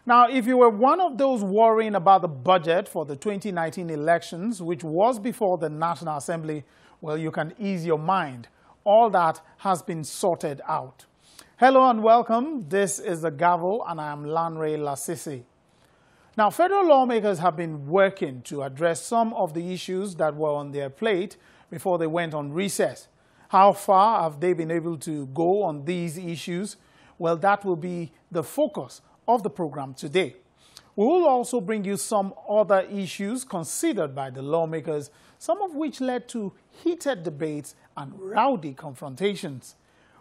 Now, if you were one of those worrying about the budget for the 2019 elections, which was before the National Assembly, well, you can ease your mind. All that has been sorted out. Hello and welcome. This is the Gavel, and I am Lanre Lasisi. Now, federal lawmakers have been working to address some of the issues that were on their plate before they went on recess. How far have they been able to go on these issues? Well, that will be the focus of the program today. We will also bring you some other issues considered by the lawmakers, some of which led to heated debates and rowdy confrontations.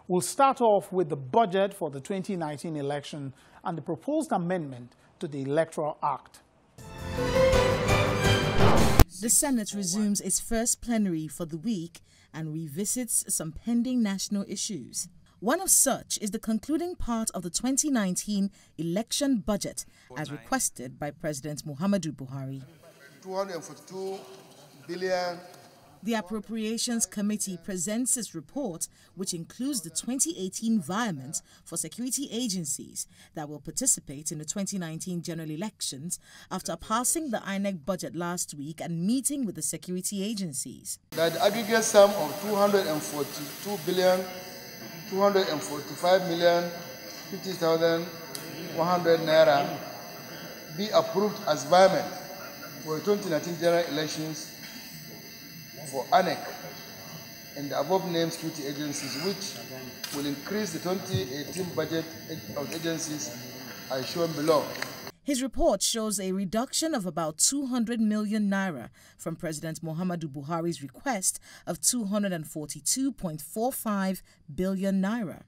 We'll start off with the budget for the 2019 election and the proposed amendment to the Electoral Act. The Senate resumes its first plenary for the week and revisits some pending national issues. One of such is the concluding part of the 2019 election budget as requested by President Muhammadu Buhari. 242 billion. The Appropriations Committee presents its report, which includes the 2018 environment for security agencies that will participate in the 2019 general elections after passing the INEC budget last week and meeting with the security agencies. That the aggregate sum of 242 billion, 245 million, 50,100 naira be approved as environment for the 2019 general elections for INEC and the above-named security agencies, which will increase the 2018 budget of agencies as shown below. His report shows a reduction of about 200 million naira from President Muhammadu Buhari's request of 242.45 billion naira.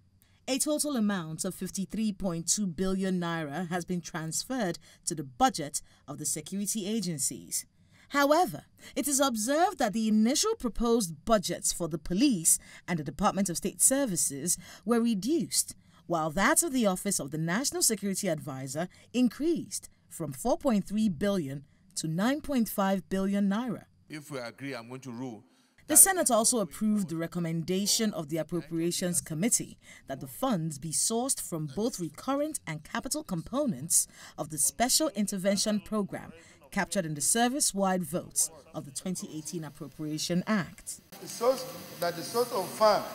A total amount of 53.2 billion naira has been transferred to the budget of the security agencies. However, it is observed that the initial proposed budgets for the police and the Department of State Services were reduced, while that of the Office of the National Security Advisor increased from 4.3 billion to 9.5 billion naira. If we agree, I'm going to rule. The Senate also approved the recommendation of the Appropriations Committee that the funds be sourced from both recurrent and capital components of the Special Intervention Program captured in the service-wide votes of the 2018 Appropriation Act. The source of fund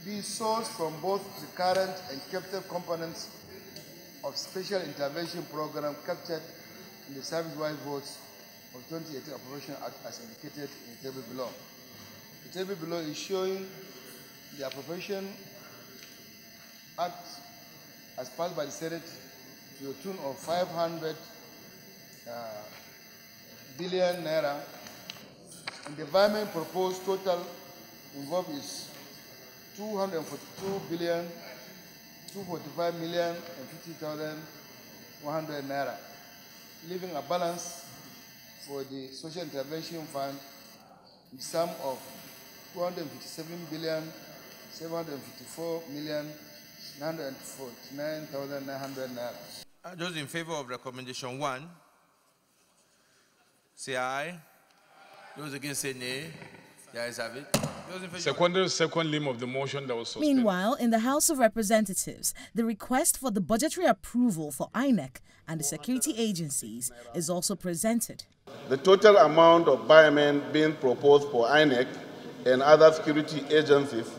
be sourced from both recurrent and capital components of Special Intervention Program captured in the service-wide votes of 2018 Appropriation Act as indicated in the table below. The table below is showing the Appropriation Act as passed by the Senate to the tune of 500 billion naira, and the environment proposed total involved is 242 billion, 245 million, and 50,100 naira, leaving a balance for the Social Intervention Fund in sum of 257 billion, 754 million, 949,900 naira. Those in favor of recommendation 1, say aye. Those against say nay. The ayes have it. Second limb of the motion that was sustained. Meanwhile, in the House of Representatives, the request for the budgetary approval for INEC and the security agencies is also presented. The total amount of biomen being proposed for INEC and other security agencies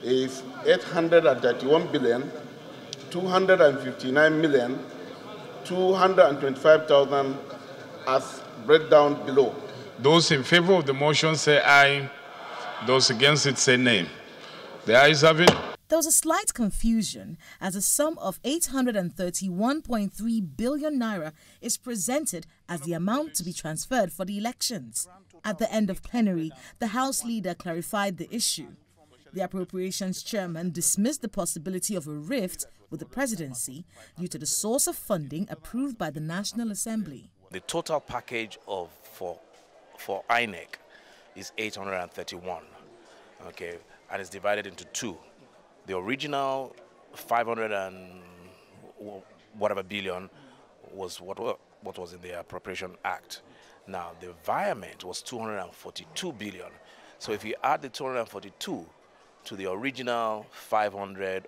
is 831 billion, 259 million, 225,000 as breakdown below. Those in favor of the motion say aye. Those against it say nay. The ayes have it. There was a slight confusion as a sum of 831.3 billion naira is presented as the amount to be transferred for the elections. At the end of plenary, the House leader clarified the issue. The Appropriations Chairman dismissed the possibility of a rift with the presidency due to the source of funding approved by the National Assembly. The total package for INEC is 831, okay, and it's divided into two. The original 500 and whatever billion was what was in the Appropriation Act. Now the environment was 242 billion. So if you add the 242 to the original 500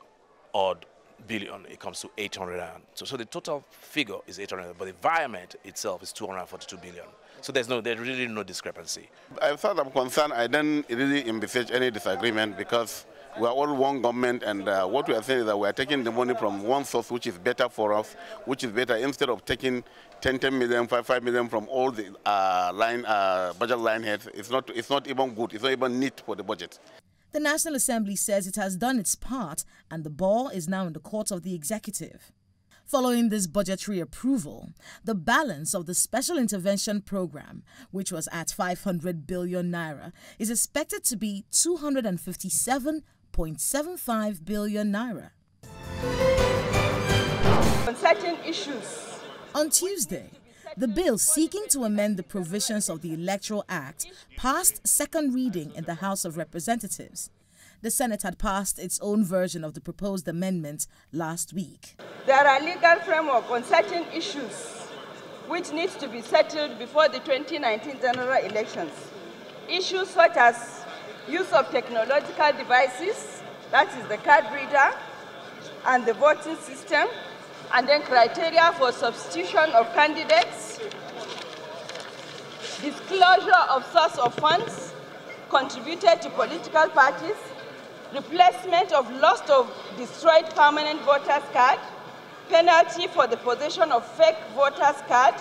odd billion, it comes to 800. So the total figure is 800, but the environment itself is 242 billion. So there's really no discrepancy. As far as I'm concerned, I don't really envisage any disagreement because we are all one government, and what we are saying is that we are taking the money from one source which is better for us, which is better instead of taking 10 million, 5 million from all the budget line heads. It's not even good. It's not even neat for the budget. The National Assembly says it has done its part and the ball is now in the court of the executive. Following this budgetary approval, the balance of the Special Intervention Program, which was at 500 billion naira, is expected to be 257.75 billion naira. On certain issues. On Tuesday, the bill seeking to amend the provisions of the Electoral Act passed second reading in the House of Representatives. The Senate had passed its own version of the proposed amendment last week. There are legal framework on certain issues which needs to be settled before the 2019 general elections. Issues such as use of technological devices, that is the card reader, and the voting system, and then criteria for substitution of candidates, disclosure of source of funds contributed to political parties, replacement of lost or destroyed permanent voters' card, penalty for the possession of fake voters' card,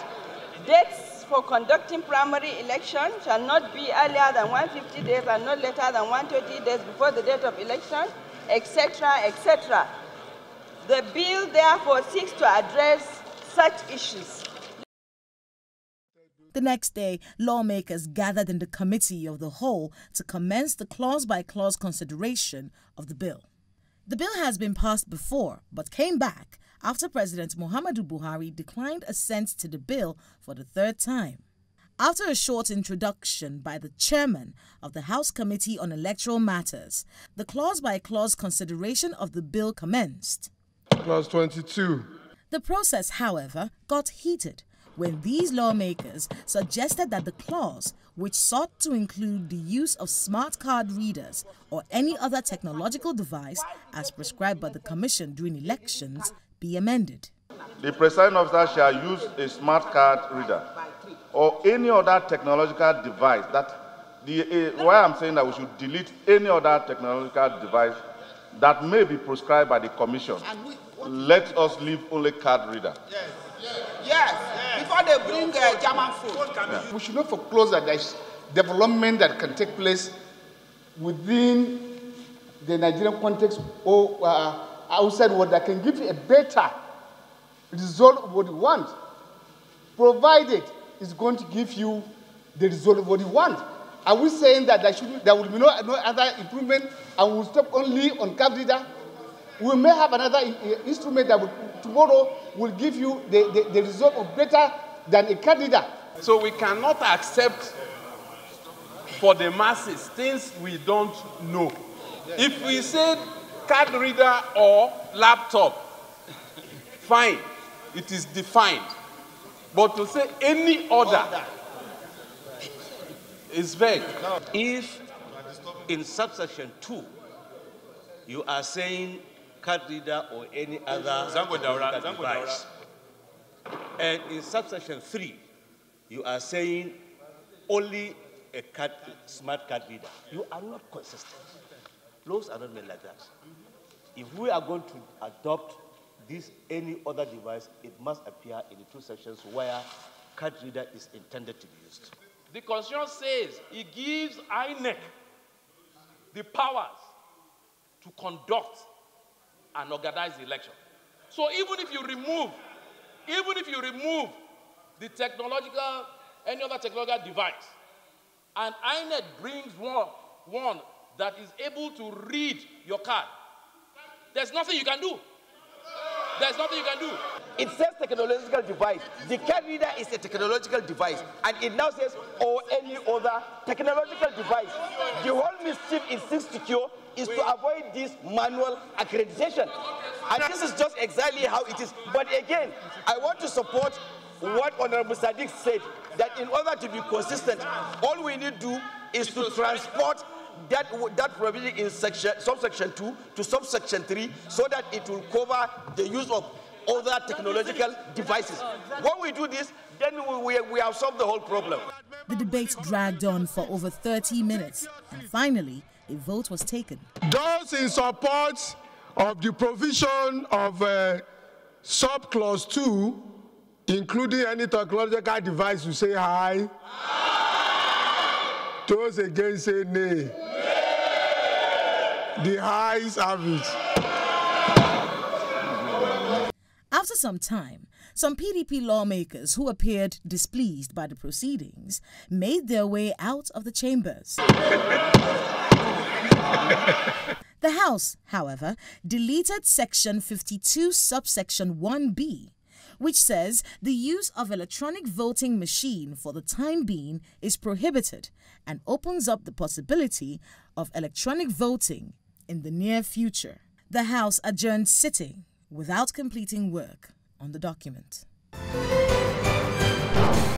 dates for conducting primary election shall not be earlier than 150 days and not later than 120 days before the date of election, etc., etc. The bill therefore seeks to address such issues. The next day, lawmakers gathered in the Committee of the Whole to commence the clause-by-clause consideration of the bill. The bill has been passed before, but came back after President Muhammadu Buhari declined assent to the bill for the third time. After a short introduction by the chairman of the House Committee on Electoral Matters, the clause-by-clause consideration of the bill commenced. Clause 22. The process, however, got heated when these lawmakers suggested that the clause, which sought to include the use of smart card readers or any other technological device as prescribed by the Commission during elections, be amended. The presiding officer shall use a smart card reader or any other technological device. Why I'm saying that we should delete any other technological device that may be prescribed by the Commission. Let us leave only card reader. Yes. Before they bring German food. Yeah. We should not foreclose that there is development that can take place within the Nigerian context or outside what that can give you a better result of what you want, provided it's going to give you the result of what you want. Are we saying that there will be no other improvement and we'll stop only on card reader? We may have another instrument that tomorrow will give you the result of better than a card reader. So we cannot accept for the masses things we don't know. If we said card reader or laptop, fine, it is defined. But to say any other is vague. If in subsection 2 you are saying card reader or any other device, and in subsection 3 you are saying only a smart card reader, you are not consistent. Laws are not made like that. If we are going to adopt this any other device, it must appear in the 2 sections where card reader is intended to be used. The Constitution says it gives INEC the powers to conduct and organize the election. So even if you remove the technological, any other technological device, and INEC brings one that is able to read your card, there's nothing you can do. There's nothing you can do. It says technological device. The card reader is a technological device. And it now says, or any other technological device. The whole mischief it seeks to cure is to avoid this manual accreditation. And this is just exactly how it is. But again, I want to support what Honorable Sadiq said, that in order to be consistent, all we need to do is to transport that provision in subsection 2 to subsection 3 so that it will cover the use of other technological devices. When we do this, then we have solved the whole problem. The debate dragged on for over 30 minutes, and finally, a vote was taken. Those in support of the provision of subclause 2, including any technological device, you say aye. Aye. Those against say nay. Nay. The ayes have it. After some time, some PDP lawmakers who appeared displeased by the proceedings made their way out of the chambers. The House, however, deleted Section 52, subsection 1B, which says the use of electronic voting machine for the time being is prohibited and opens up the possibility of electronic voting in the near future. The House adjourned sitting without completing work on the document.